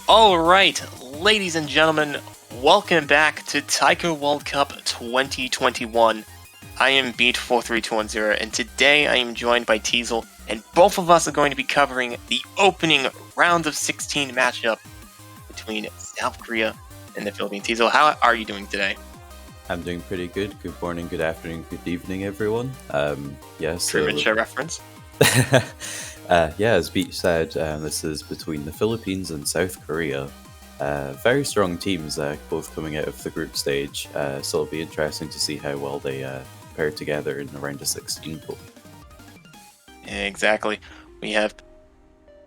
Alright, ladies and gentlemen, welcome back to Taiko World Cup 2021. I am Beat43210, and today I am joined by Teasel, and both of us are going to be covering the opening round of 16 matchup between South Korea and the Philippines. Teasel, how are you doing today? I'm doing pretty good. Good morning, good afternoon, good evening, everyone. Premature reference. As Beach said, this is between the Philippines and South Korea. Very strong teams, both coming out of the group stage. So it'll be interesting to see how well they pair together in the round of 16 pool. Exactly. We have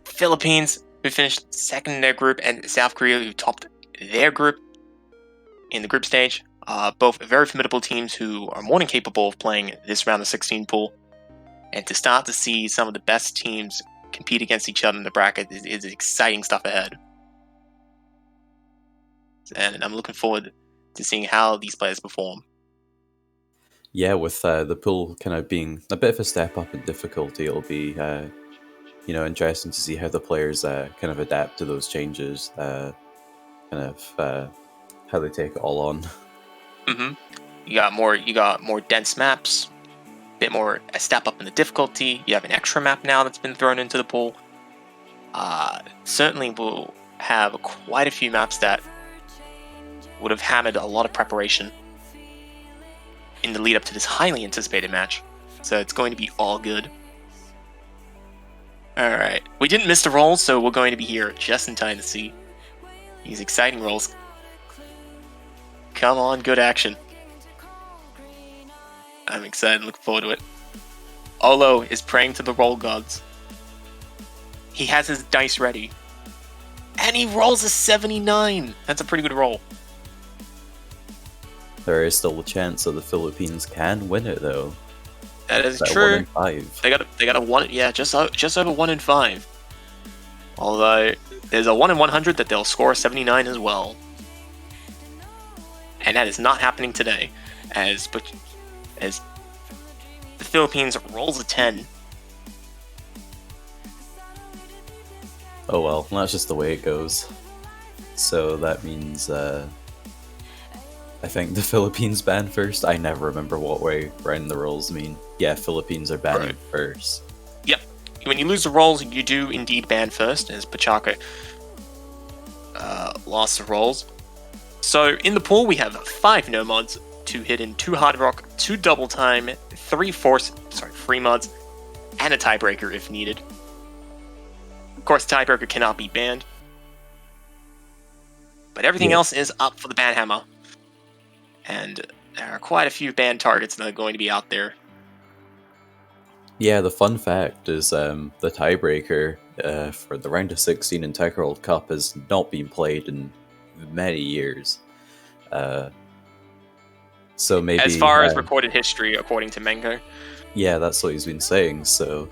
Philippines, who finished second in their group, and South Korea, who topped their group in the group stage. Both very formidable teams who are more than capable of playing this round of 16 pool. And to start to see some of the best teams compete against each other in the bracket is exciting stuff ahead. And I'm looking forward to seeing how these players perform. Yeah, with the pool kind of being a bit of a step up in difficulty, it'll be interesting to see how the players kind of adapt to those changes, how they take it all on. Mm-hmm. You got more dense maps, a bit more a step up in the difficulty. You have an extra map now that's been thrown into the pool. Certainly will have quite a few maps that would have hammered a lot of preparation in the lead up to this highly anticipated match. So it's going to be all good. Alright, we didn't miss the rolls, so we're going to be here just in time to see these exciting rolls. Come on, good action. I'm excited, looking forward to it. Olo is praying to the roll gods. He has his dice ready. And he rolls a 79! That's a pretty good roll. There is still a chance that the Philippines can win it, though. That is true. 1 in 5. They got a 1, yeah, just over 1 in 5. Although there's a 1 in 100 that they'll score 79 as well. And that is not happening today, as the Philippines rolls a 10. Oh well, that's just the way it goes. So that means I think the Philippines ban first. I never remember what way round the rolls mean. Yeah, Philippines are banning first. Yep. When you lose the rolls, you do indeed ban first, as Pachaka lost the rolls. So in the pool, we have 5 no mods, 2 hidden, 2 hard rock, 2 double time, 3 free mods, and a tiebreaker if needed. Of course, the tiebreaker cannot be banned, but everything else is up for the ban hammer. And there are quite a few banned targets that are going to be out there. Yeah, the fun fact is the tiebreaker for the round of 16 in Taiko World Cup has not been played in many years. So maybe as far as recorded history, according to Mengo. Yeah, that's what he's been saying. So,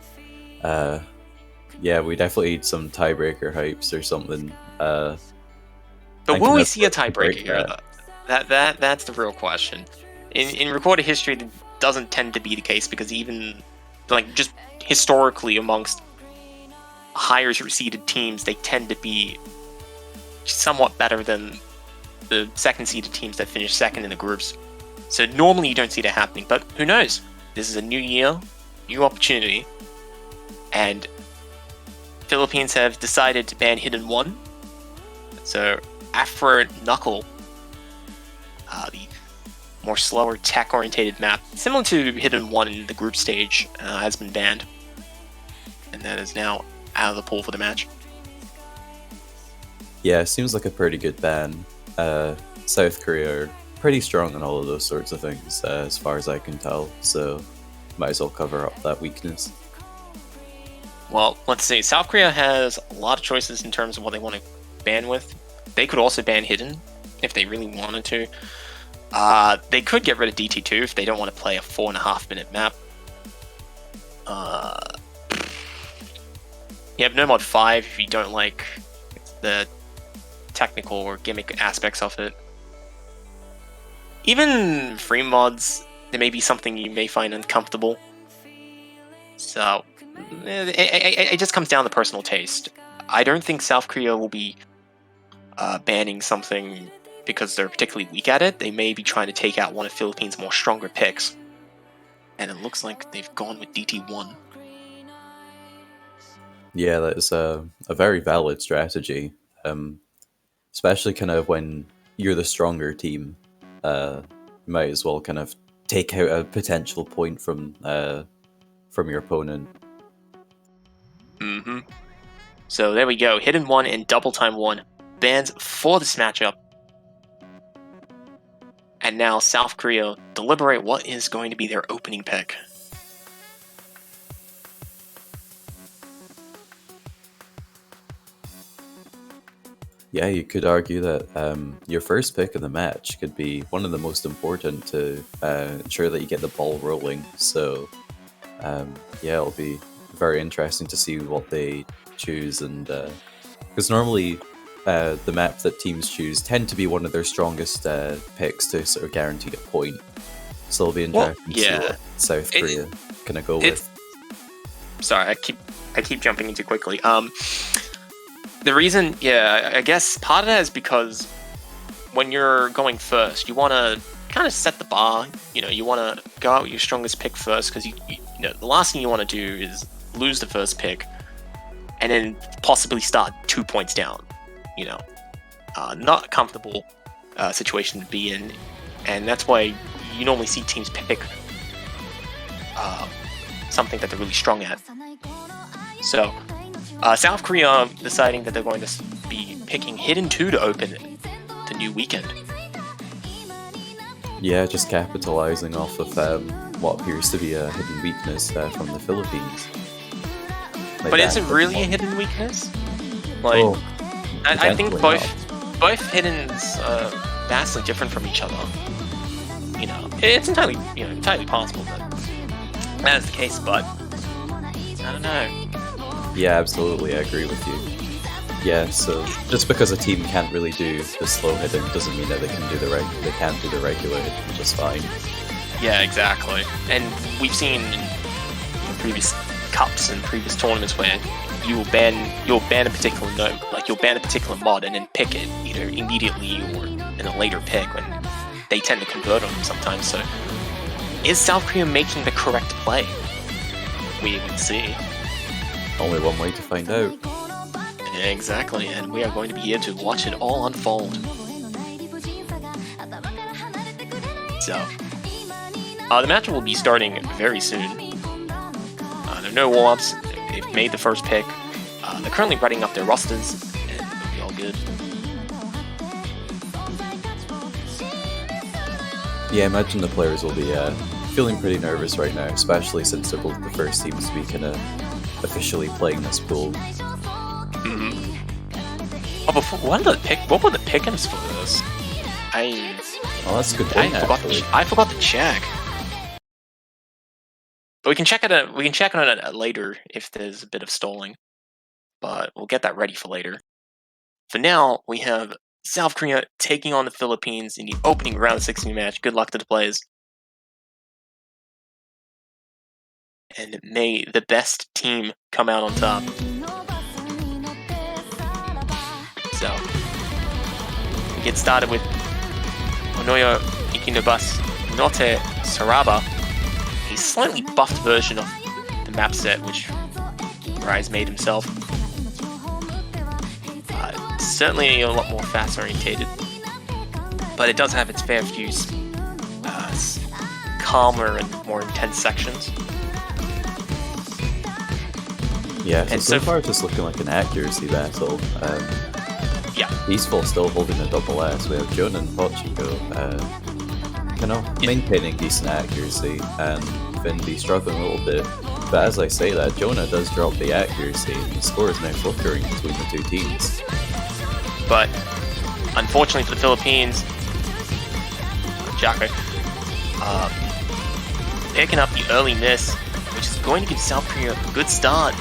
we definitely need some tiebreaker hypes or something. But will we see a tiebreaker here? That's the real question. In recorded history, that doesn't tend to be the case because even just historically amongst higher seeded teams, they tend to be somewhat better than the second seeded teams that finish second in the groups. So normally you don't see that happening, but who knows? This is a new year, new opportunity, and Philippines have decided to ban Hidden 1. So Afro Knuckle, the more slower tech-orientated map, similar to Hidden 1 in the group stage, has been banned. And that is now out of the pool for the match. Yeah, it seems like a pretty good ban. South Korea are pretty strong on all of those sorts of things, as far as I can tell, so might as well cover up that weakness. Well, let's see. South Korea has a lot of choices in terms of what they want to ban with. They could also ban Hidden if they really wanted to. They could get rid of DT2 if they don't want to play a 4.5-minute map. You have No Mod 5 if you don't like the technical or gimmick aspects of it. Even free mods, there may be something you may find uncomfortable. So, it just comes down to personal taste. I don't think South Korea will be banning something because they're particularly weak at it. They may be trying to take out one of Philippines' more stronger picks. And it looks like they've gone with DT1. Yeah, that is a very valid strategy. Especially kind of when you're the stronger team. You might as well kind of take out a potential point from your opponent. Mm-hmm. So there we go. Hidden 1 and Double Time 1 bans for this matchup. And now South Korea deliberate what is going to be their opening pick. Yeah, you could argue that your first pick in the match could be one of the most important to ensure that you get the ball rolling. So, yeah, it'll be very interesting to see what they choose. And because normally the map that teams choose tend to be one of their strongest picks to sort of guarantee a point. So it'll be interesting to see what South Korea gonna go with. Sorry, I keep jumping in too quickly. The reason, I guess part of that is because when you're going first, you want to kind of set the bar. You know, you want to go out with your strongest pick first, because you know the last thing you want to do is lose the first pick and then possibly start 2 points down. You know, not a comfortable situation to be in, and that's why you normally see teams pick something that they're really strong at. So. South Korea deciding that they're going to be picking Hidden 2 to open the new weekend. Yeah, just capitalizing off of what appears to be a hidden weakness from the Philippines. Like, but is it really a hidden weakness? Like, I think both Hiddens are vastly different from each other. You know, it's entirely possible that that is the case, but I don't know. Yeah, absolutely, I agree with you. Yeah, so just because a team can't really do the slow hidden doesn't mean that they can't do the regular hidden just fine. Yeah, exactly. And we've seen in previous cups and previous tournaments where you'll ban a particular node, like you'll ban a particular mod and then pick it either immediately or in a later pick when they tend to convert on them sometimes. So is South Korea making the correct play? We will see. Only one way to find out. Exactly, and we are going to be here to watch it all unfold. So, the match will be starting very soon. There are no warm-ups. They've made the first pick. They're currently writing up their rosters, and it'll be all good. Yeah, I imagine the players will be feeling pretty nervous right now, especially since they're both the first teams to be kind of officially playing this pool. Mm-hmm. Oh, what were the pickings for this? That's a good point. I forgot to check. But we can check on it later if there's a bit of stalling. But we'll get that ready for later. For now, we have South Korea taking on the Philippines in the opening round 16 match. Good luck to the players. And may the best team come out on top. So, we get started with Onoya Ikinobus Note Saraba, a slightly buffed version of the map set which Rise made himself. Certainly a lot more fast orientated, but it does have its fair few calmer and more intense sections. Yeah, so far it's just looking like an accuracy battle. Yeah. Peaceful still holding a double S. We have Jonah and Pochiko kind of maintaining decent accuracy, and Vinby struggling a little bit. But as I say that, Jonah does drop the accuracy, and the score is now flickering between the two teams. But unfortunately for the Philippines, Jacko picking up the early miss, which is going to give South Korea a good start,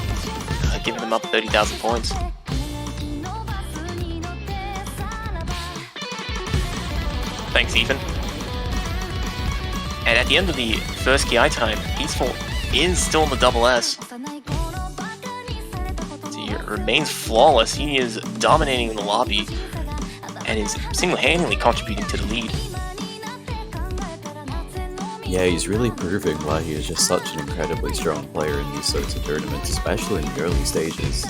giving them up 30,000 points. Thanks, Ethan. And at the end of the first KI time, Peaceful is still in the double S. He remains flawless. He is dominating in the lobby. and is single-handedly contributing to the lead. Yeah, he's really proving why he is just such an incredibly strong player in these sorts of tournaments, especially in the early stages.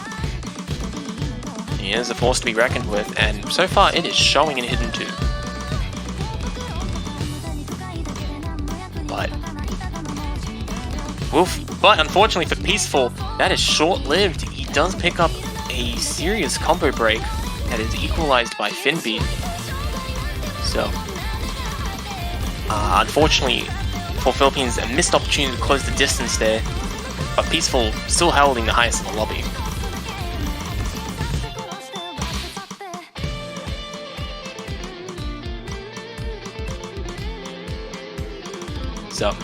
He is a force to be reckoned with, and so far it is showing in Hidden 2. But unfortunately for Peaceful, that is short-lived. He does pick up a serious combo break that is equalized by Finbeat. So, unfortunately for Philippines, a missed opportunity to close the distance there, but Peaceful still holding the highest in the lobby. So,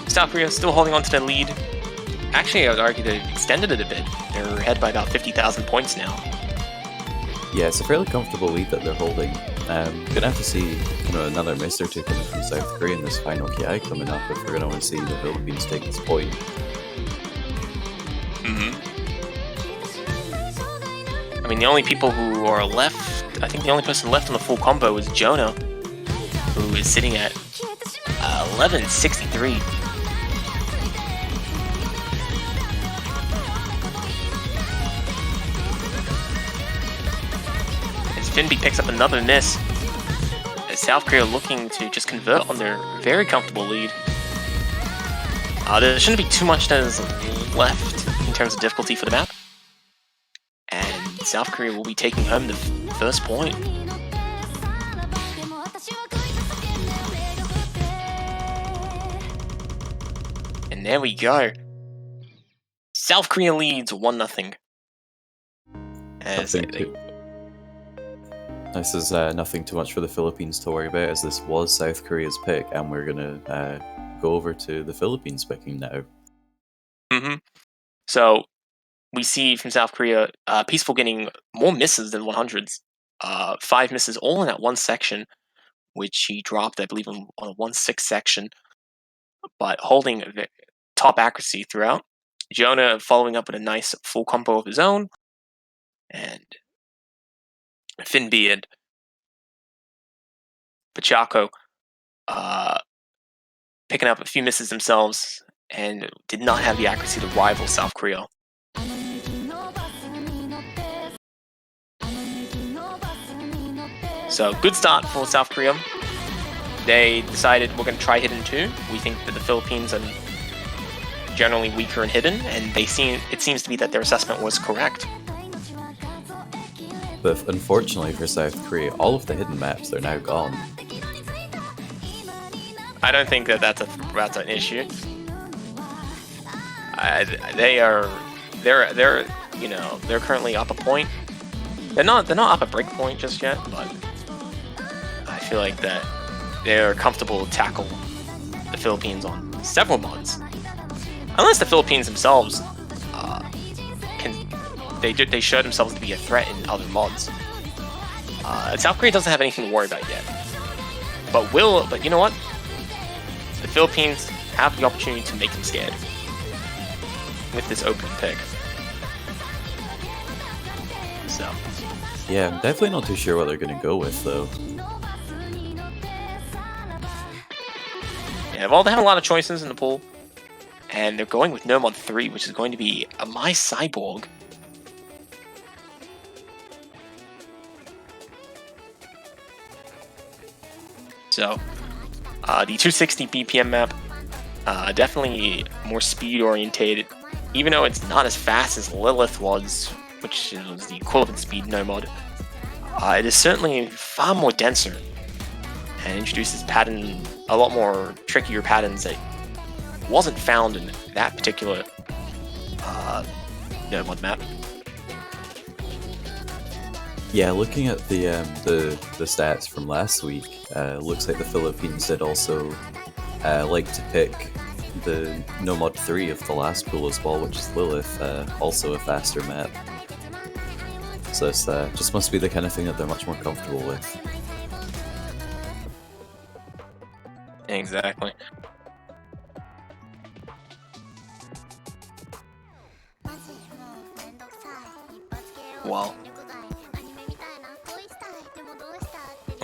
South Korea still holding on to the lead. Actually, I would argue they've extended it a bit. They're ahead by about 50,000 points now. Yeah, it's a fairly comfortable lead that they're holding. Gonna have to see, another miss or two coming from South Korea in this final KI coming up if we're gonna want to see the Philippines take this point. I mean, the only people who are left, I think the only person left on the full combo is Jonah, who is sitting at 1163. As Finbeat picks up another miss, as South Korea looking to just convert on their very comfortable lead. There shouldn't be too much that is left in terms of difficulty for the map, and South Korea will be taking home the first point. And there we go. South Korea leads 1-0. This is nothing too much for the Philippines to worry about, as this was South Korea's pick, and we're gonna go over to the Philippines picking now. So we see from South Korea, Peaceful getting more misses than 100s. 5 misses all in that one section, which he dropped, I believe, on a 1-6 section, but holding top accuracy throughout. Jonah following up with a nice full combo of his own, and Finbeat and Pachaco picking up a few misses themselves and did not have the accuracy to rival South Korea. So, good start for South Korea. They decided we're going to try Hidden 2. We think that the Philippines are generally weaker in Hidden, and it seems to be that their assessment was correct. But unfortunately for South Korea, all of the hidden maps are now gone. I don't think that that's an issue. They're currently up a point. They're not up a break point just yet, but I feel like that they're comfortable to tackle the Philippines on several mods, unless the Philippines themselves they show themselves to be a threat in other mods. South Korea doesn't have anything to worry about yet, but you know what? The Philippines have the opportunity to make them scared with this opening pick. So, yeah, I'm definitely not too sure what they're going to go with, though. Yeah, well, they have a lot of choices in the pool, and they're going with No Mod 3, which is going to be a My Cyborg. So, the 260 BPM map, definitely more speed orientated, even though it's not as fast as Lilith was, which was the equivalent speed No Mod. It is certainly far more denser and introduces a lot more trickier patterns that wasn't found in that particular No Mod map. Yeah, looking at the stats from last week, looks like the Philippines did also like to pick the No Mod 3 of the last pool as well, which is Lilith, also a faster map. So this just must be the kind of thing that they're much more comfortable with. Exactly. Well,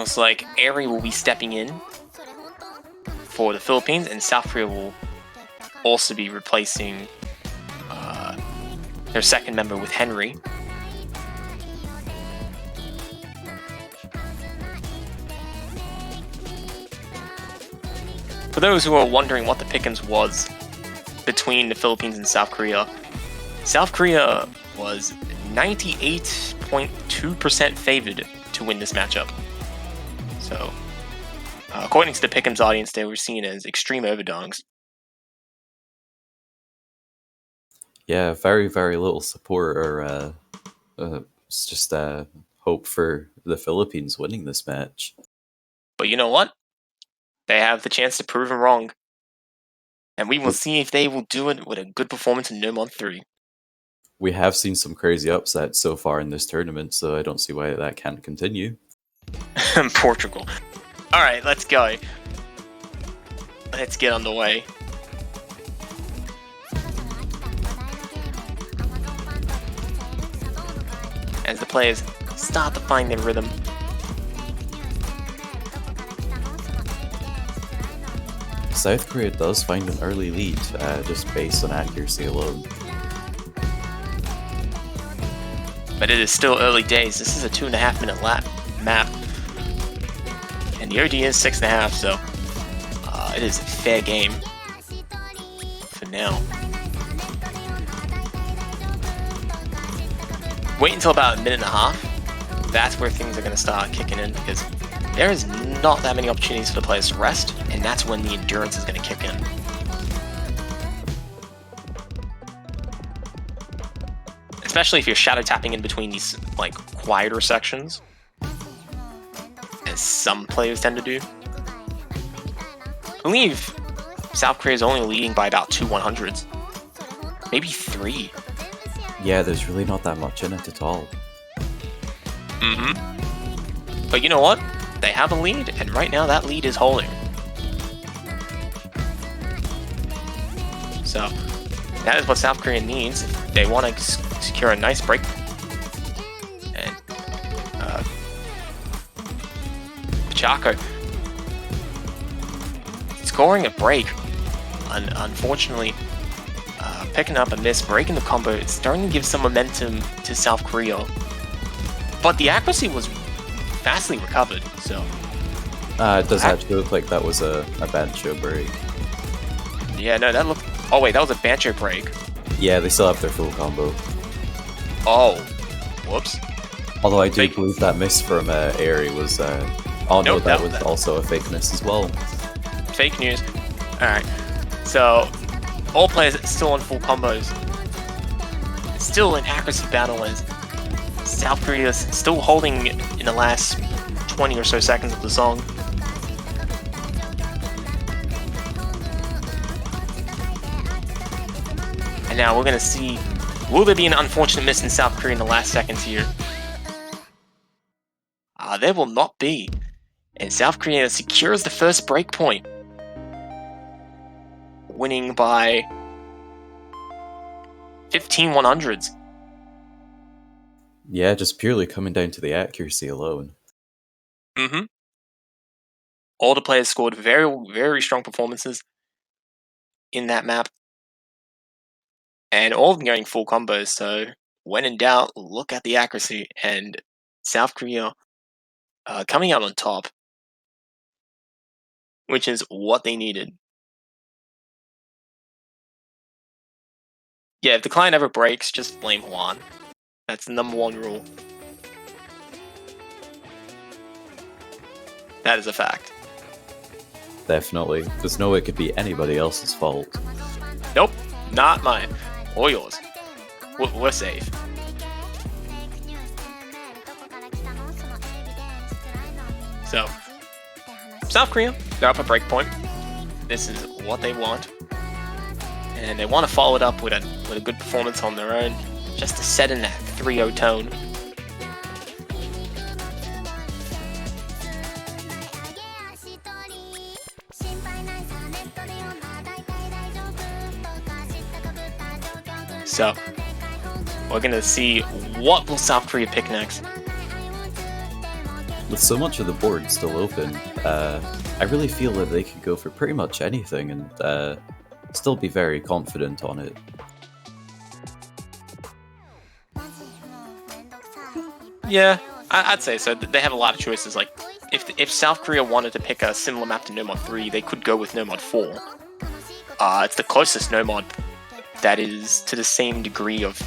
Looks like Airi will be stepping in for the Philippines, and South Korea will also be replacing their second member with Henry. For those who are wondering what the pick'ems was between the Philippines and South Korea was 98.2% favored to win this matchup. So, according to the pick'ems audience, they were seen as extreme overdogs. Yeah, very, very little support or it's just hope for the Philippines winning this match. But you know what? They have the chance to prove them wrong. And we will see if they will do it with a good performance in No Month 3. We have seen some crazy upsets so far in this tournament, so I don't see why that can't continue. Portugal. Alright, let's go. Let's get underway. As the players start to find their rhythm. South Korea does find an early lead, just based on accuracy alone. But it is still early days. This is a 2.5 minute map. And the OD is 6.5, so it is a fair game for now. Wait until about a minute and a half. That's where things are going to start kicking in, because there is not that many opportunities for the players to rest, and that's when the endurance is going to kick in. Especially if you're shadow tapping in between these like quieter sections, as some players tend to do. I believe South Korea is only leading by about 2 100s, maybe 3. Yeah, there's really not that much in it at all. But you know what? They have a lead, and right now that lead is holding. So that is what South Korea needs if they want to secure a nice break. And Chaco scoring a break. Unfortunately, picking up a miss, breaking the combo, it's starting to give some momentum to South Korea. But the accuracy was vastly recovered, so... it does actually look like that was a banjo break. Yeah, no, that looked... Oh wait, that was a banjo break. Yeah, they still have their full combo. Oh. Whoops. Although I do believe that miss from Airi was... oh no, Nope, that was also a fake miss as well. Fake news. Alright, so... all players still on full combos. Still an accuracy battle as South Korea is still holding in the last 20 or so seconds of the song. And now we're going to see, will there be an unfortunate miss in South Korea in the last seconds here? There will not be. And South Korea secures the first break point, winning by 15 100s. Yeah, just purely coming down to the accuracy alone. All the players scored very, very strong performances in that map. And all of them getting full combos, so when in doubt, look at the accuracy. And South Korea coming out on top, which is what they needed. Yeah, if the client ever breaks, just blame Juan. That's the #1 rule. That is a fact. Definitely. There's no way it could be anybody else's fault. Nope, not mine. Or yours. We're safe. So, South Korea, they're up a breakpoint. This is what they want. And they want to follow it up with a good performance on their own, just to set in that 3-0 tone. So, we're going to see what will South Korea pick next. with so much of the board still open, I really feel that they could go for pretty much anything and still be very confident on it. Yeah, I'd say so. They have a lot of choices. Like, if South Korea wanted to pick a similar map to No Mod 3, they could go with No Mod 4. It's the closest No Mod that is to the same degree of,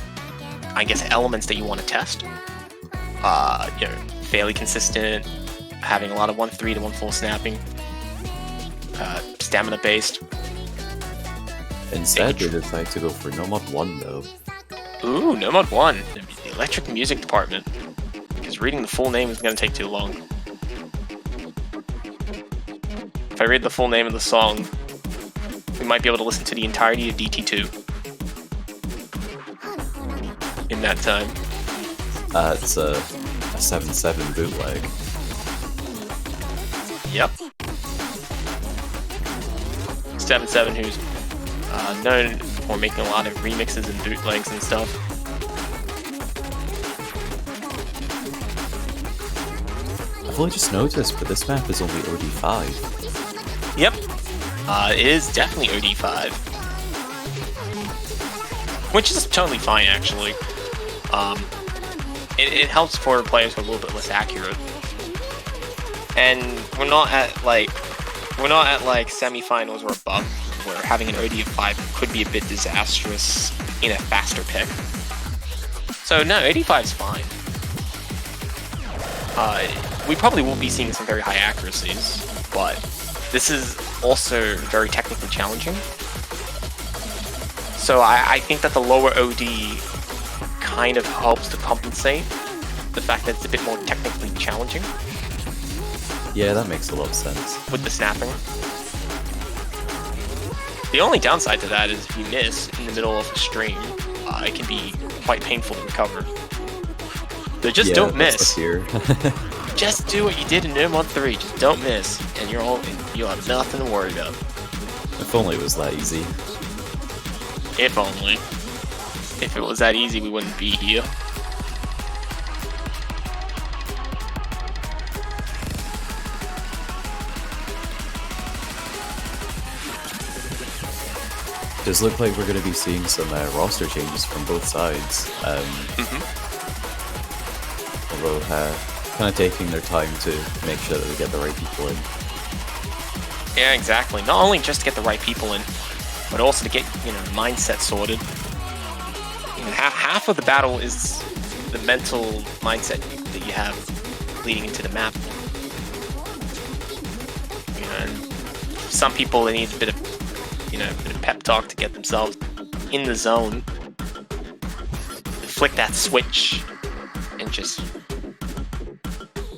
I guess, elements that you want to test. You know, fairly consistent, having a lot of 1-3 to 1-4 snapping, stamina based. Instead, they decide to go for No Mod 1 though. Ooh, No Mod 1, the electric music department. Because reading the full name is going to take too long. If I read the full name of the song, we might be able to listen to the entirety of DT2 in that time. It's a 7-7 bootleg. Yep. 7-7, who's known for making a lot of remixes and bootlegs and stuff. I've only just noticed, but this map is only OD5. Yep. It is definitely OD5. Which is totally fine, actually. It helps for players who are a little bit less accurate. And we're not at like semifinals or above, where having an OD of 5 could be a bit disastrous in a faster pick. So no, 85 is fine. We probably won't be seeing some very high accuracies, but this is also very technically challenging. So I think that the lower OD kind of helps to compensate the fact that it's a bit more technically challenging. Yeah, that makes a lot of sense. With the snapping. The only downside to that is if you miss in the middle of a stream, it can be quite painful to recover. So just don't miss. Just do what you did in No Mod 3. Just don't miss, and you'll have nothing to worry about. If only it was that easy. If only. If it was that easy, we wouldn't be here. Does look like we're going to be seeing some roster changes from both sides. Although kind of taking their time to make sure that they get the right people in. Yeah, exactly. Not only just to get the right people in, but also to get, you know, mindset sorted. You know, half of the battle is the mental mindset that you have leading into the map. You know, and some people, they need a bit of, you know, a bit of pep talk to get themselves in the zone. Flick that switch and just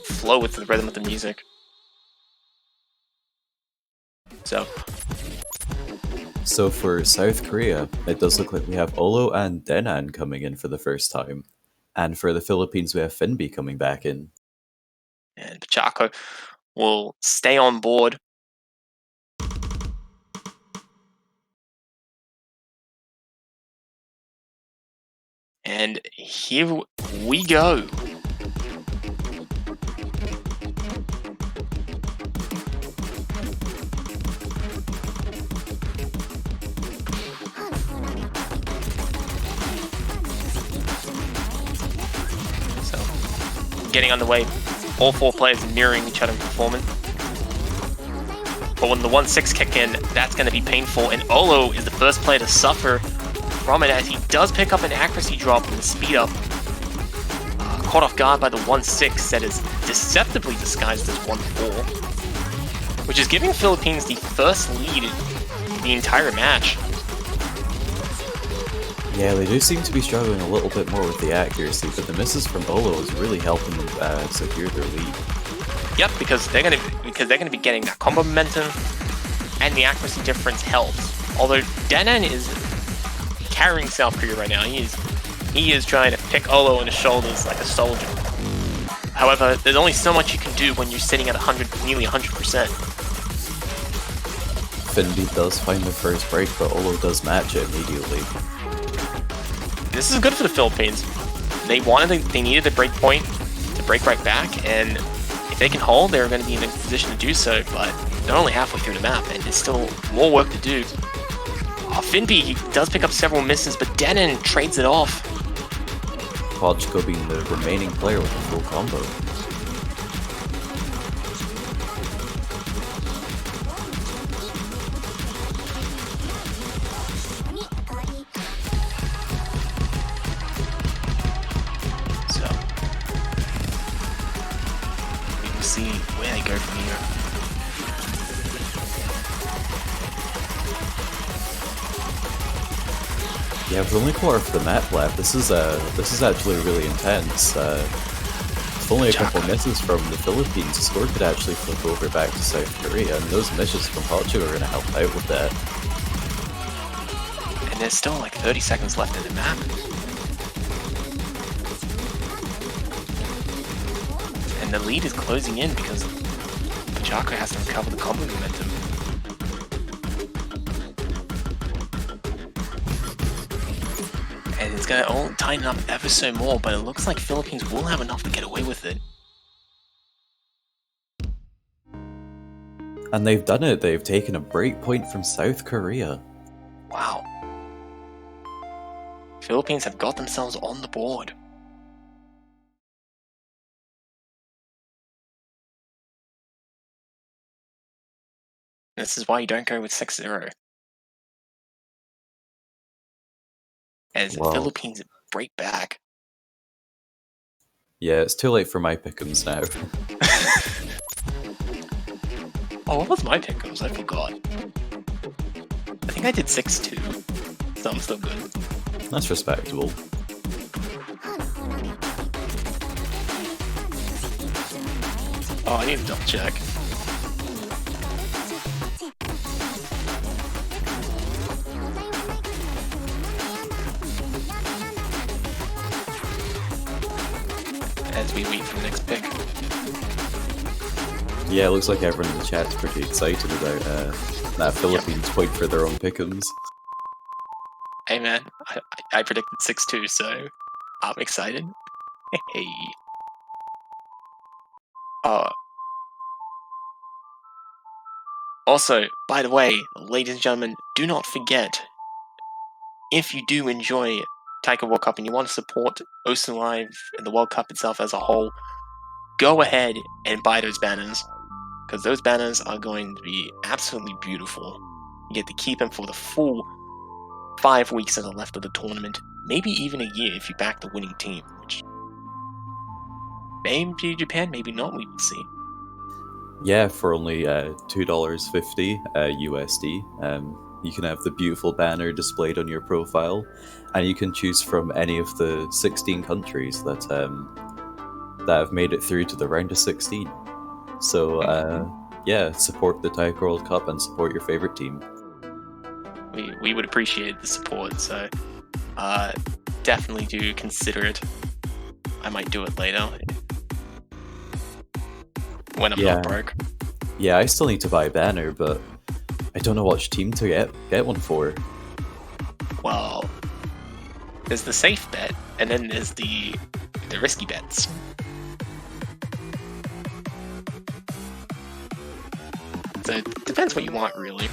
flow with the rhythm of the music. So for South Korea, it does look like we have Olo and Denan coming in for the first time. And for the Philippines, we have Finby coming back in. And Pachaco will stay on board. And here we go. Getting underway, all four players mirroring each other in performance. But when the 1-6 kick in, that's going to be painful, and Olo is the first player to suffer from it as he does pick up an accuracy drop and speed up. Caught off guard by the 1-6 that is deceptively disguised as 1-4, which is giving Philippines the first lead in the entire match. Yeah, they do seem to be struggling a little bit more with the accuracy, but the misses from Olo is really helping them secure their lead. Yep, because they're gonna be getting that combo momentum, and the accuracy difference helps. Although Denan is carrying South Korea right now, he is trying to pick Olo in the shoulders like a soldier. However, there's only so much you can do when you're sitting at nearly 100%. Finby does find the first break, but Olo does match it immediately. This is good for the Philippines. They needed a break point to break right back, and If they can hold, they're going to be in a position to do so, but they're only halfway through the map, and there's still more work to do. Finby does pick up several misses, but Denon trades it off. Podgko being the remaining player with a full combo. So, we will see where they go from here. Yeah, with only a quarter of the map left, this is actually really intense. With only a couple misses from the Philippines, the score could actually flip over back to South Korea, and those misses from Podgko are going to help out with that. And there's still like 30 seconds left in the map. And the lead is closing in because Podgko has to recover the combo momentum. And it's going to all tighten up ever so more, but it looks like Philippines will have enough to get away with it. And they've done it. They've taken a break point from South Korea. Wow. Philippines have got themselves on the board. This is why you don't go with 6-0. As the Philippines break back. Yeah, it's too late for my pick'ems now. Oh, what was my pick'ems? I forgot. I think I did 6-2, so I'm still good. That's respectable. Oh, I need to double check. As we wait for the next pick. Yeah, it looks like everyone in the chat's pretty excited about that Philippines point for their own pick'ems. Hey man, I predicted 6-2, so I'm excited. Hey. Also, by the way, ladies and gentlemen, do not forget, if you do enjoy Taika World Cup and you want to support Ocean Live and the World Cup itself as a whole, go ahead and buy those banners, because those banners are going to be absolutely beautiful. You get to keep them for the full 5 weeks that are left of the tournament, maybe even a year if you back the winning team, which maybe Japan, maybe not, we will see. Yeah, for only $2.50 USD, you can have the beautiful banner displayed on your profile, and you can choose from any of the 16 countries that have made it through to the round of 16. So yeah, support the Taika World Cup and support your favorite team. We would appreciate the support, so definitely do consider it. I might do it later when I'm not broke. Yeah, I still need to buy a banner, but I don't know which team to get one for. Well, there's the safe bet, and then there's the risky bets. So it depends what you want, really.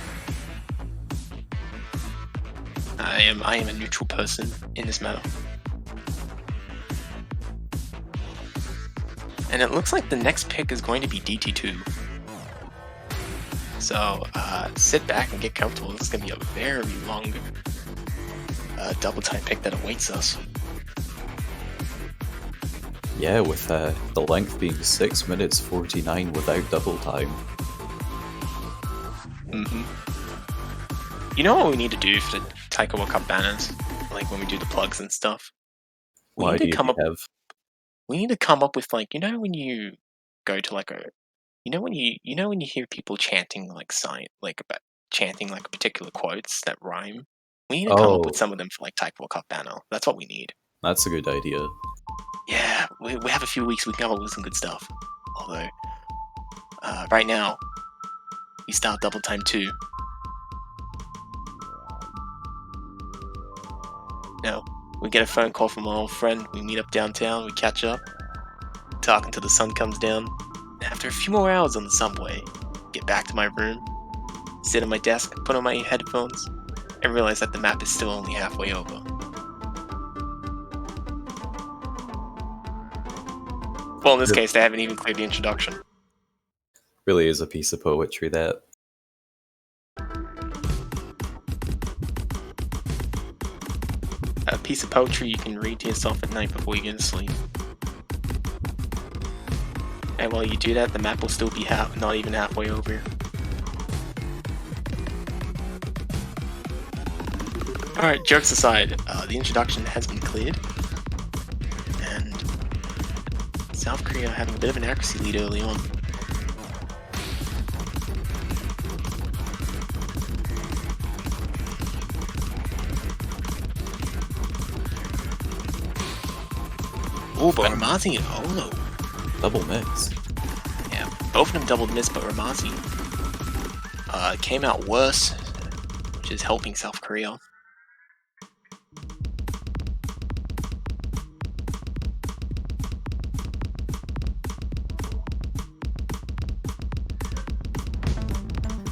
I am a neutral person in this matter. And it looks like the next pick is going to be DT2. So sit back and get comfortable. This is going to be a very long double time pick that awaits us. Yeah, with the length being 6 minutes 49 without double time. You know what we need to do for the Taika World Cup banners? Like when we do the plugs and stuff? We need to come up with, like, you know when you go to like a, when you hear people chanting like chanting like particular quotes that rhyme. We need to come up with some of them for like Taika World Cup banner. That's what we need. That's a good idea. Yeah, we have a few weeks. We can come up with some good stuff. Although right now we start double time 2. No, we get a phone call from our old friend. We meet up downtown. We catch up, talk until the sun comes down, After a few more hours on the subway, get back to my room, sit at my desk, put on my headphones, and realize that the map is still only halfway over. Well, in this case, they haven't even cleared the introduction. Really is a piece of poetry, that. A piece of poetry you can read to yourself at night before you get to sleep. And while you do that, the map will still be not even halfway over. Alright, jokes aside, the introduction has been cleared. And South Korea having a bit of an accuracy lead early on. Oh, but Ramazi and Olo. Double miss. Yeah, both of them double miss, but Ramazi came out worse, which is helping South Korea.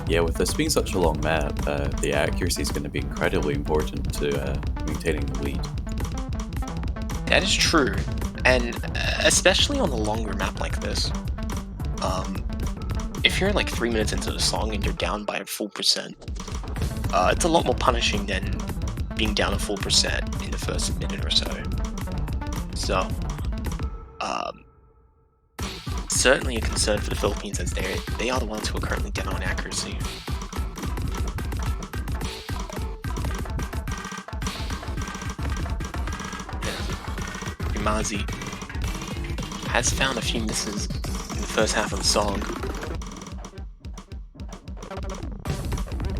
Yeah, with this being such a long map, the accuracy is going to be incredibly important to maintaining the lead. That is true, and especially on a longer map like this. If you're like 3 minutes into the song and you're down by a full percent, it's a lot more punishing than being down a full percent in the first minute or so. So, certainly a concern for the Philippines, as they are the ones who are currently down on accuracy. Umazi has found a few misses in the first half of the song,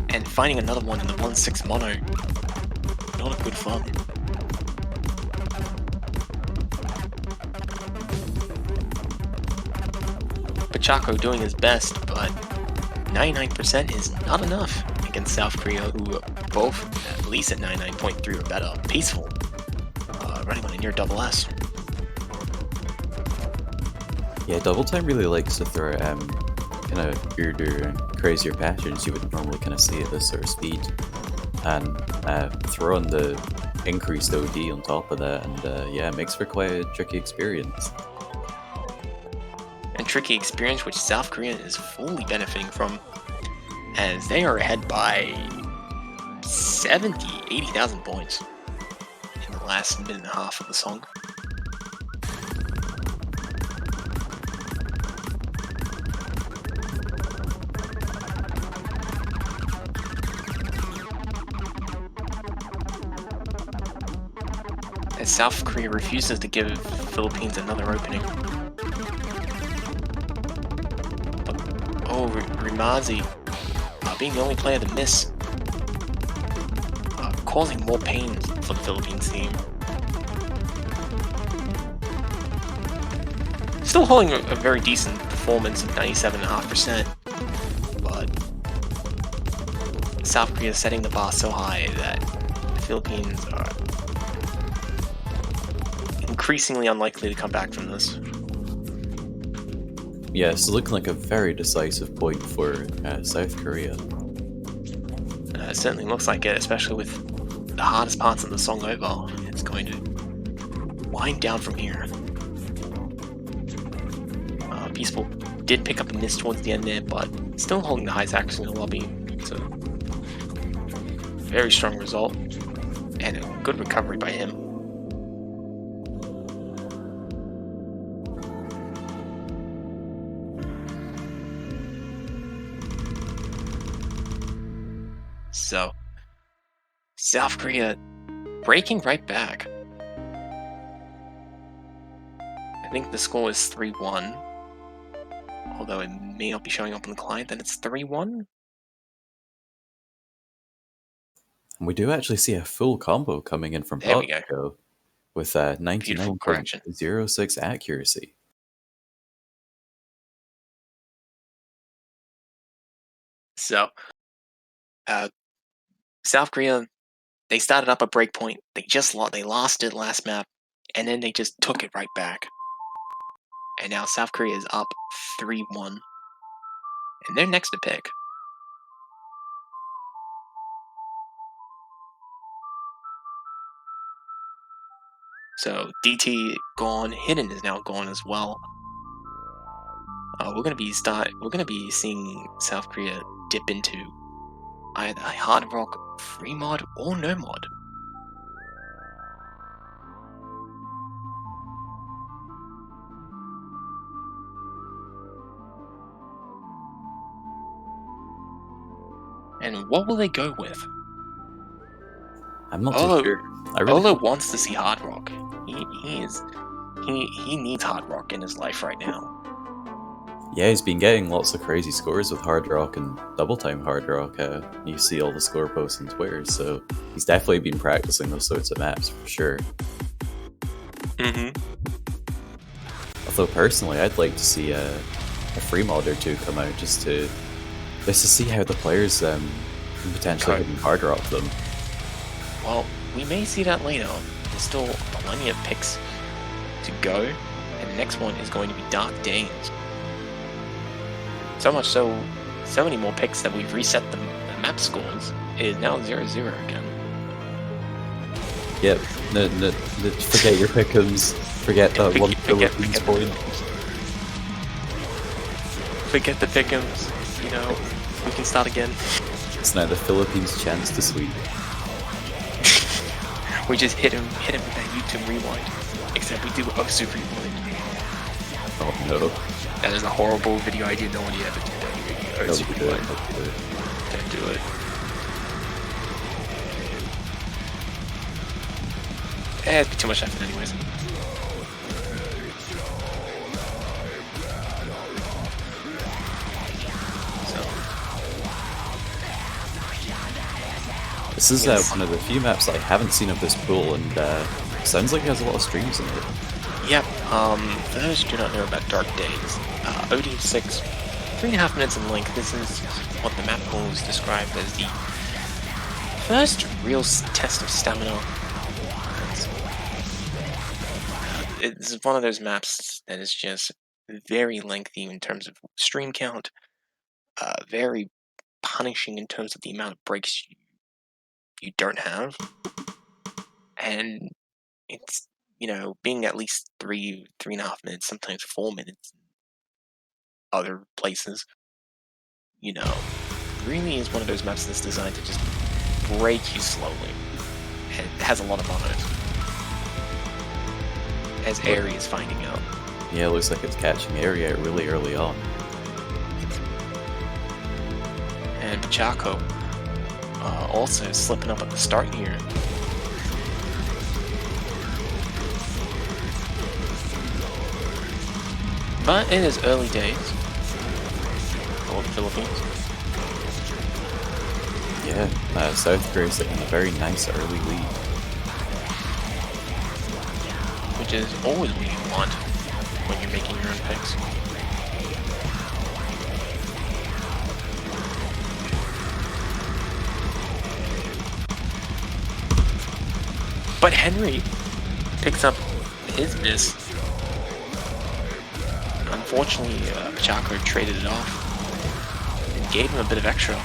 and finding another one in the 1-6 mono, not a good fun. Pachaco doing his best, but 99% is not enough against South Korea, who both, at least at 99.3 or better, peaceful, running on a near double S. Yeah, Double Time really likes to throw kind of weirder and crazier patterns you wouldn't normally kind of see at this sort of speed, and throw on the increased OD on top of that, and yeah, it makes for quite a tricky experience. And tricky experience which South Korea is fully benefiting from, as they are ahead by 80,000 points in the last minute and a half of the song. As South Korea refuses to give Philippines another opening. Oh, Rimazi, being the only player to miss, causing more pain for the Philippines team. Still holding a very decent performance of 97.5%, but South Korea is setting the bar so high that the Philippines are increasingly unlikely to come back from this. Yeah, it's looking like a very decisive point for South Korea. It certainly looks like it, especially with the hardest parts of the song over. It's going to wind down from here. Peaceful did pick up a miss towards the end there, but still holding the highest accuracy in the lobby. It's a very strong result, and a good recovery by him. So, South Korea breaking right back. I think the score is 3-1. Although it may not be showing up on the client, then it's 3-1. And we do actually see a full combo coming in from There we go. Paco with 99.06 accuracy. So, South Korea, they started up a breakpoint. They lost it last map, and then they just took it right back. And now South Korea is up 3-1. And they're next to pick. So DT gone, Hidden is now gone as well. We're gonna be seeing South Korea dip into either hard rock, free mod, or no mod. And what will they go with? I'm not too sure. Olo wants to see hard rock. He needs hard rock in his life right now. Yeah, he's been getting lots of crazy scores with hard rock and double time hard rock. You see all the score posts on Twitter, so he's definitely been practicing those sorts of maps for sure. Although personally, I'd like to see a free mod or two come out just to see how the players can potentially hit hard rock them. Well, we may see that later. There's still plenty of picks to go, and the next one is going to be Dark Days. So much so many more picks that we've reset the map scores. It is now 0-0 again. Yep, no, forget your pick'ems. Forget that one Philippines point. Forget the pick'ems. You know, we can start again. It's now the Philippines' chance to sweep. We just hit him with that YouTube rewind. Except we do super rewind. Oh no. That is a horrible video idea. No one ever do that. Don't do it. Don't do it. It'd be too much effort anyways. This is one of the few maps that I haven't seen of this pool, and sounds like it has a lot of streams in it. Yep, for those who do not know about Dark Days, OD6, 3.5 minutes in length. This is what the map pool is described as the first real test of stamina. It's one of those maps that is just very lengthy in terms of stream count, very punishing in terms of the amount of breaks you don't have, and it's, you know, being at least 3.5 minutes, sometimes 4 minutes in other places, you know, really is one of those maps that's designed to just break you slowly, and it has a lot of fun on it, as Airy is finding out. Yeah, it looks like it's catching Airy out really early on. And Chaco also slipping up at the start here. But it is early days for the Philippines. Yeah, South Korea's taking a very nice early lead. Which is always what you want when you're making your own picks. But Henry picks up his miss. Unfortunately, Chakra traded it off and gave him a bit of extra.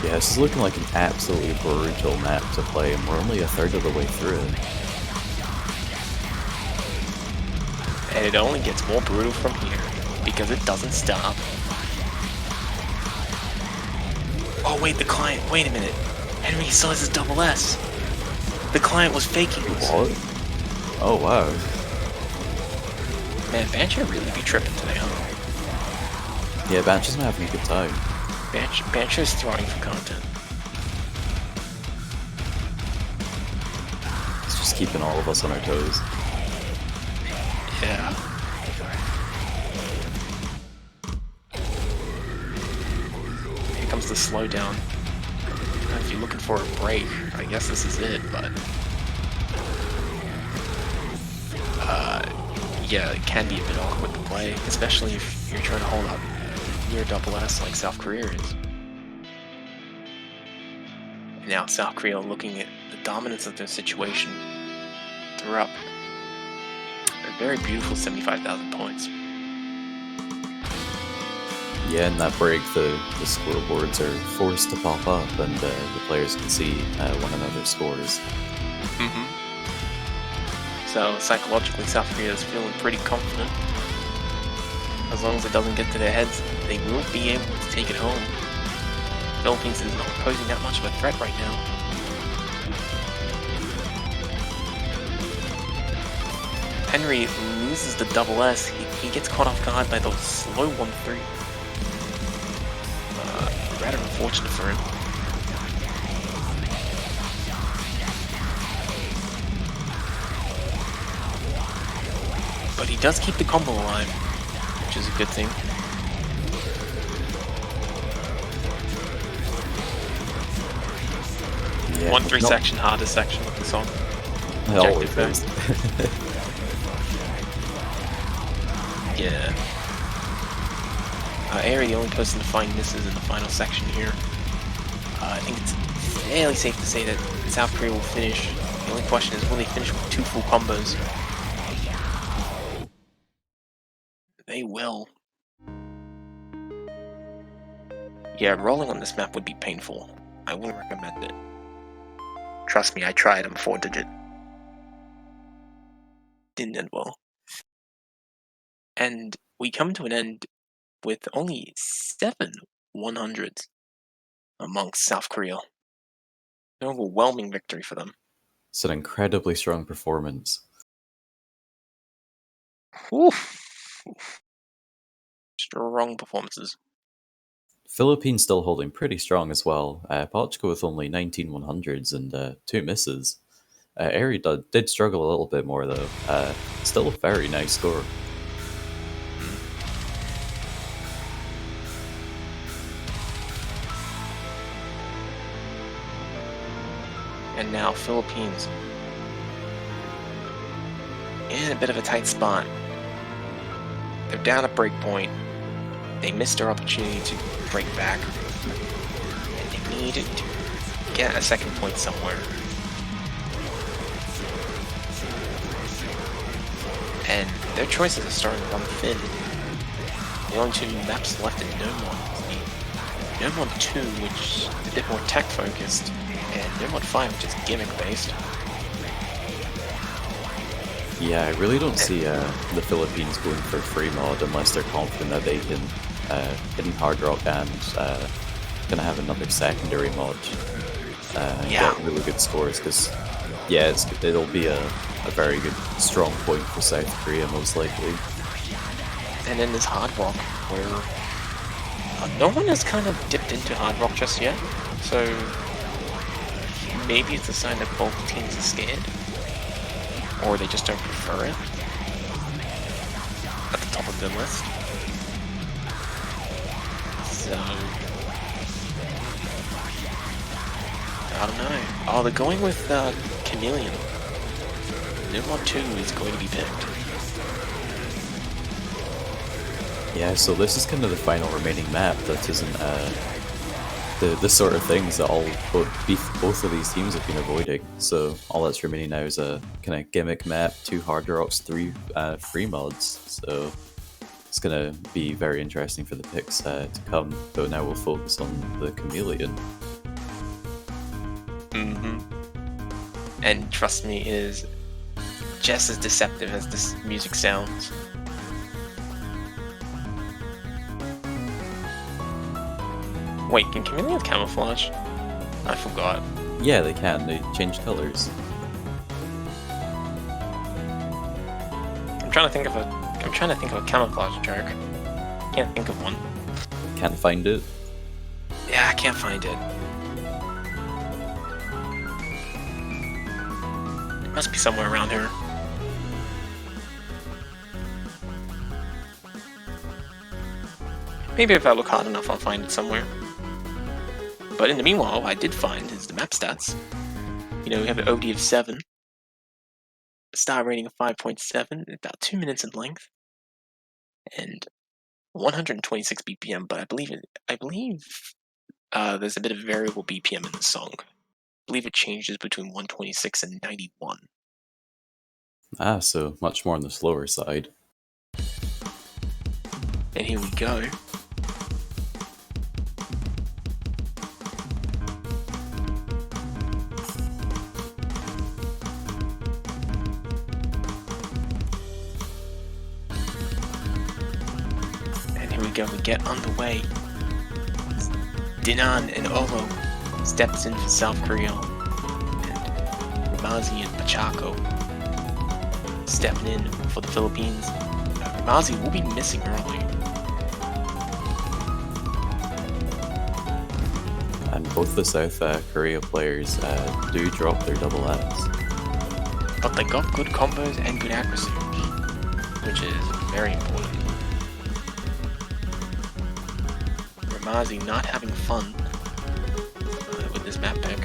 Yeah, this is looking like an absolutely brutal map to play, and we're only a third of the way through it. And it only gets more brutal from here, because it doesn't stop. Oh wait, the client, wait a minute. Henry still has his double S. The client was faking this. What? Oh wow. Man, Bancher really be tripping today, huh? Yeah, Bancher's not having a good time. Bancher's throwing for content. It's just keeping all of us on our toes. Yeah. Here comes the slowdown. If you're looking for a break, I guess this is it, but... yeah, it can be a bit awkward to play, especially if you're trying to hold up near double S like South Korea is. Now South Korea looking at the dominance of their situation. They're up a very beautiful 75,000 points. Yeah, in that break, the scoreboards are forced to pop up, and the players can see one another's scores. So psychologically, South Korea is feeling pretty confident. As long as it doesn't get to their heads, they will be able to take it home. Philippines is not posing that much of a threat right now. Henry loses the double S. He gets caught off guard by those slow 1-3. Rather unfortunate for him. But he does keep the combo alive, which is a good thing. Yeah, 1-3 section, hardest section of the song. It always is. Yeah. Aerie, the only person to find misses in the final section here. I think it's fairly safe to say that South Korea will finish. The only question is, will they finish with 2 full combos? They will. Yeah, rolling on this map would be painful. I wouldn't recommend it. Trust me, I tried. I'm 4-digit. Didn't end well. And we come to an end with only 7 100s amongst South Korea. An overwhelming victory for them. It's an incredibly strong performance. Oof. Strong performances. Philippines still holding pretty strong as well. Portugal with only 19 100s and 2 misses. Aerie did struggle a little bit more though. Still a very nice score. And now Philippines in a bit of a tight spot. They're down at breakpoint. They missed their opportunity to break back. And they needed to get a second point somewhere. And their choices are starting to run thin. The only 2 maps left in Nomon is the Nomon 2, which is a bit more tech focused, and Nomon 5, which is gimmick based. Yeah, I really don't see the Philippines going for free mod unless they're confident that they can hit hard rock and gonna have another secondary mod and get really good scores. Because yeah, it'll be a very good strong point for South Korea most likely. And then there's hard rock, where no one has kind of dipped into hard rock just yet. So maybe it's a sign that both teams are scared. Or they just don't prefer it at the top of their list. So I don't know. Oh, they're going with Chameleon. Nomon 2 is going to be picked. Yeah, so this is kind of the final remaining map that isn't the sort of things that both of these teams have been avoiding. So all that's remaining now is a kind of gimmick map, 2 hard rocks, 3 free mods. So it's gonna be very interesting for the picks to come. But now we'll focus on the Chameleon. And trust me, it is just as deceptive as this music sounds. Wait, can chameleons camouflage? I forgot. Yeah, they can. They change colors. I'm trying to think of a camouflage joke. Can't think of one. Can't find it. Yeah, I can't find it. It must be somewhere around here. Maybe if I look hard enough, I'll find it somewhere. But in the meanwhile, I did find is the map stats. You know, we have an OD of 7, a star rating of 5.7, about 2 minutes in length, and 126 BPM. But I believe there's a bit of variable BPM in the song. believe it changes between 126 and 91. Ah, so much more on the slower side. And here we go. And here we go, we get underway. Dinan and Olo steps in for South Korea. And Ramazi and Pachako stepping in for the Philippines. Ramazi will be missing early. And both the South Korea players do drop their double ads. But they got good combos and good accuracy, which is very important. Ramazi not having fun with this map pick.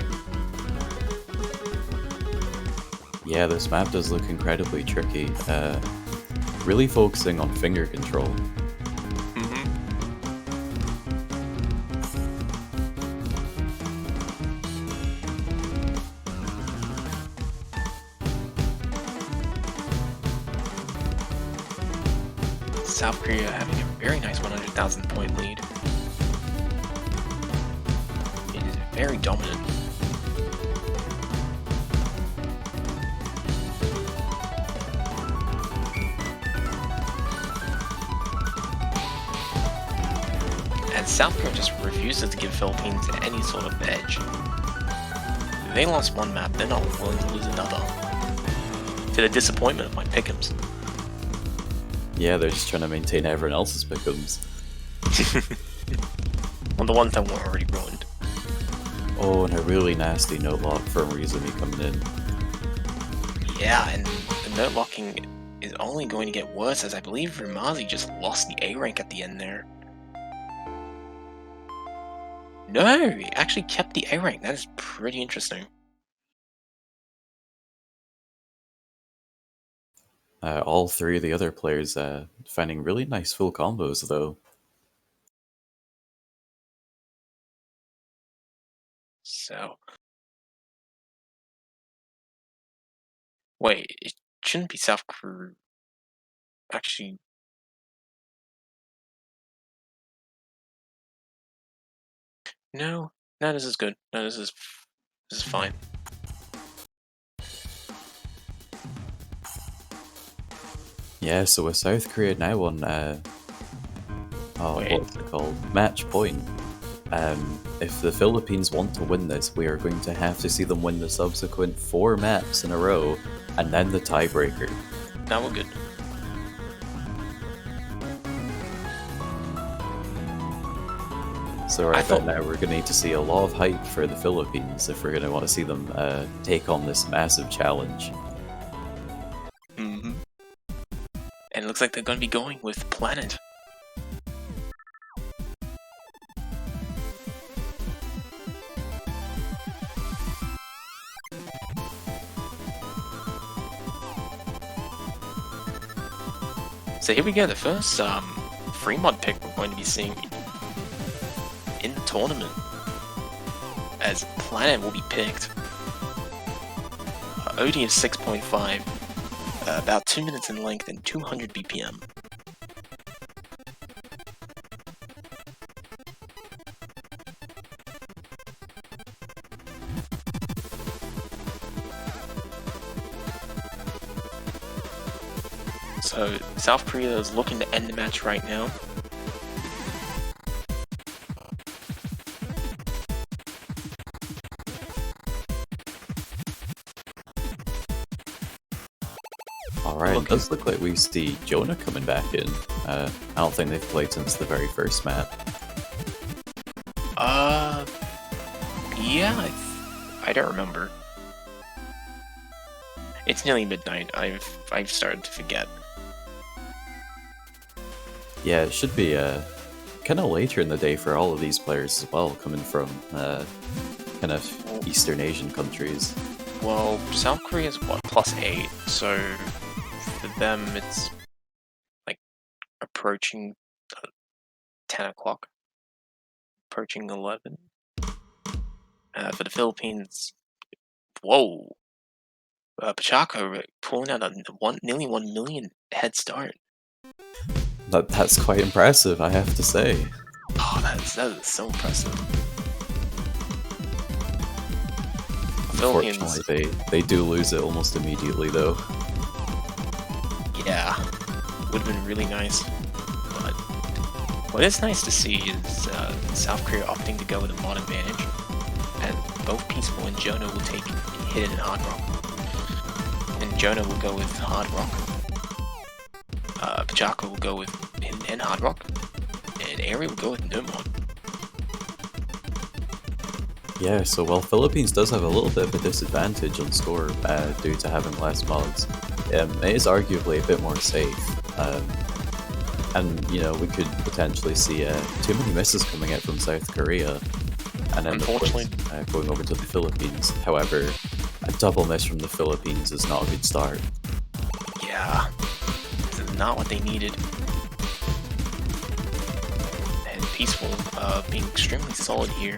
Yeah, this map does look incredibly tricky. Really focusing on finger control. South Korea having a very nice 100,000 point lead. It is very dominant. And South Korea just refuses to give Philippines any sort of edge. They lost one map, they're not willing to lose another. To the disappointment of my pick'ems. Yeah, they're just trying to maintain everyone else's pick'ems. Well, the ones that were already ruined. Oh, and a really nasty note lock from Rizumi coming in. Yeah, and the note locking is only going to get worse, as I believe Ramazi just lost the A rank at the end there. No, he actually kept the A rank. That is pretty interesting. All three of the other players finding really nice full combos, though. So, wait, it shouldn't be South Korea. Actually, no, no, this is good. No, this is fine. Yeah, so with South Korea now on Wait. what's it called? Match point. If the Philippines want to win this, we are going to have to see them win the subsequent 4 maps in a row, and then the tiebreaker. Now we're good. So right about now, we're going to need to see a lot of hype for the Philippines if we're going to want to see them take on this massive challenge. Mm-hmm. And it looks like they're going to be going with Planet. So here we go, the first free mod pick we're going to be seeing in the tournament, as Planet will be picked. OD is 6.5, about 2 minutes in length and 200 BPM. So South Korea is looking to end the match right now. Alright, it does look like we see Jonah coming back in. I don't think they've played since the very first map. Yeah, I don't remember. It's nearly midnight. I've started to forget. Yeah, it should be kind of later in the day for all of these players as well, coming from kind of Eastern Asian countries. Well, South Korea is what, +8, so for them it's like approaching 10 o'clock, approaching 11. For the Philippines, Whoa. Pachaco pulling out a nearly 1 million head start. That's quite impressive, I have to say. Oh, that is so impressive. Unfortunately, they do lose it almost immediately, though. Yeah, would have been really nice. But what is nice to see is South Korea opting to go with a mod advantage, and both Peaceful and Jonah will take Hidden and Hard Rock. And Jonah will go with Hard Rock. Pachaco will go with Hidden and Hard Rock, and Airy will go with no mod. Yeah, so while Philippines does have a little bit of a disadvantage on score due to having less mods, it is arguably a bit more safe. And, you know, we could potentially see too many misses coming out from South Korea, and then Unfortunately, going over to the Philippines. However, a double miss from the Philippines is not a good start. yeah, this is not what they needed. And Peaceful being extremely solid here.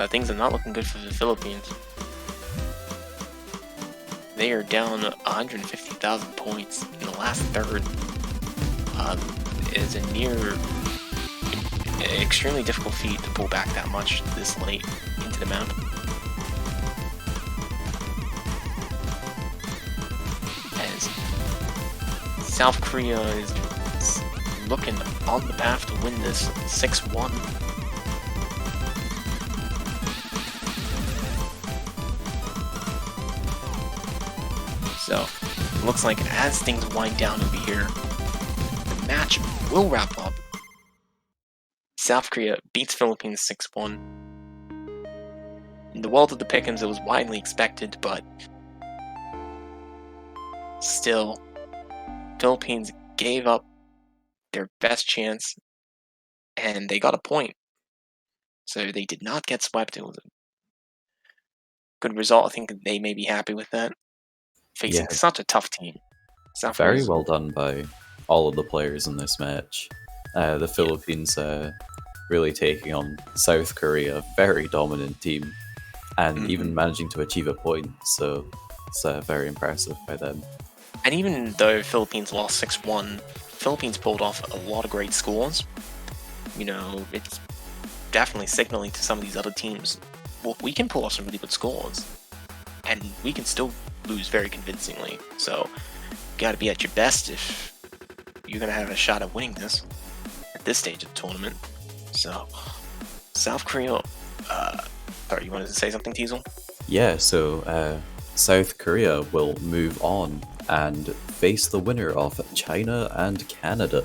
Things are not looking good for the Philippines. They are down 150,000 points in the last third. It is a extremely difficult feat to pull back that much this late into the map. As South Korea is looking on the path to win this 6-1. So, looks like as things wind down over here, the match will wrap up. South Korea beats Philippines 6-1. In the world of the pick'ems, it was widely expected, but still, Philippines gave up their best chance, and they got a point. So they did not get swept. It was a good result. I think they may be happy with that. Facing such a tough team. South Very Korea's... well done by all of the players in this match. The Philippines really taking on South Korea, a very dominant team, and even managing to achieve a point, so it's very impressive by them. And even though Philippines lost 6-1, Philippines pulled off a lot of great scores. You know, it's definitely signaling to some of these other teams, well, we can pull off some really good scores, and we can still lose very convincingly. So, you gotta be at your best if you're gonna have a shot at winning this at this stage of the tournament. So, South Korea, sorry, you wanted to say something, Teasel? Yeah, so South Korea will move on and face the winner of China and Canada.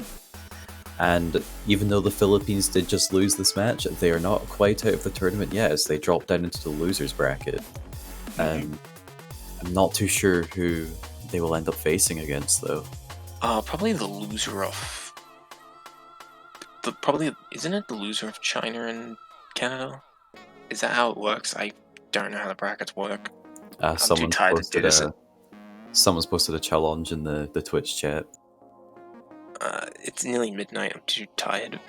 And even though the Philippines did just lose this match, they are not quite out of the tournament yet, as they dropped down into the losers bracket. I'm not too sure who they will end up facing against, though. Probably the loser of... isn't it the loser of China and Canada? Is that how it works? I don't know how the brackets work. I'm too tired to do this. Someone's posted a challenge in the Twitch chat. It's nearly midnight. I'm too tired.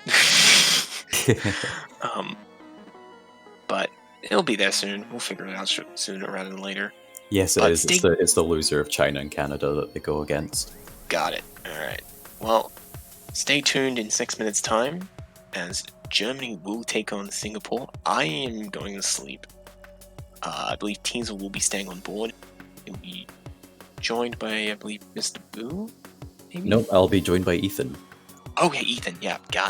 But it'll be there soon. We'll figure it out sooner rather than later. Yes, it is. It's the loser of China and Canada that they go against. Got it. Alright. Well, stay tuned in 6 minutes' time, as Germany will take on Singapore. I am going to sleep. I believe Teasel will be staying on board. He'll be joined by, I believe, Mr. Boo? Maybe? Nope, I'll be joined by Ethan. Okay, Ethan. Yeah, got him.